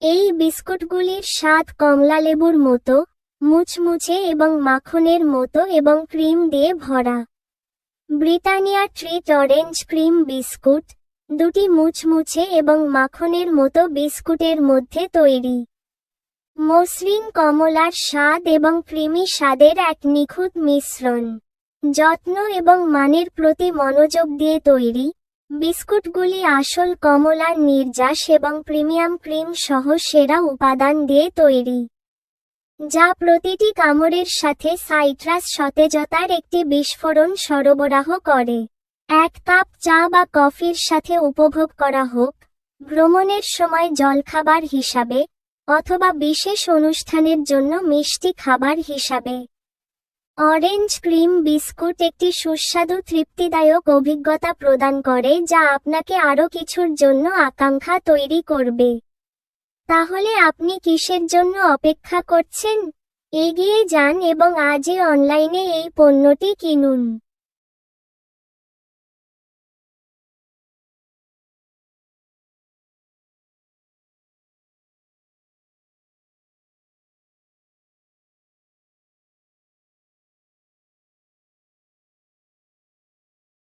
এই বিস্কুটগুলির স্বাদ কমলা লেবুর মতো, মুচমুচে এবং মাখনের মতো এবং ক্রিম দিয়ে ভরা। Britannia treat orange cream biscuit, দুটি মুচমুচে এবং মাখনের মতো বিস্কুটের মধ্যে তৈরি। মসৃণ কমলার স্বাদ এবং ক্রিমি স্বাদের এক নিখুঁত মিশ্রণ। যত্ন এবং মানের প্রতি মনোযোগ দিয়ে তৈরি, বিস্কুটগুলি আসল কমলার নির্যাস এবং প্রিমিয়াম ক্রিম সহ সেরা উপাদান দিয়ে তৈরি, যা প্রতিটি কামড়ের সাথে সাইট্রাস সতেজতার একটি বিস্ফোরণ সরবরাহ করে। এক কাপ চা বা কফির সাথে উপভোগ করা হোক, ভ্রমণের সময় জলখাবার হিসাবে, অথবা বিশেষ অনুষ্ঠানের জন্য মিষ্টি খাবার হিসাবে। অরেঞ্জ ক্রিম বিস্কুট একটি সুস্বাদু তৃপ্তিদায়ক অভিজ্ঞতা প্রদান করে যা আপনাকে আরও কিছুর জন্য আকাঙ্ক্ষা তৈরি করবে। তাহলে আপনি কিসের জন্য অপেক্ষা করছেন? এগিয়ে যান এবং আজই অনলাইনে এই পণ্যটি কিনুন।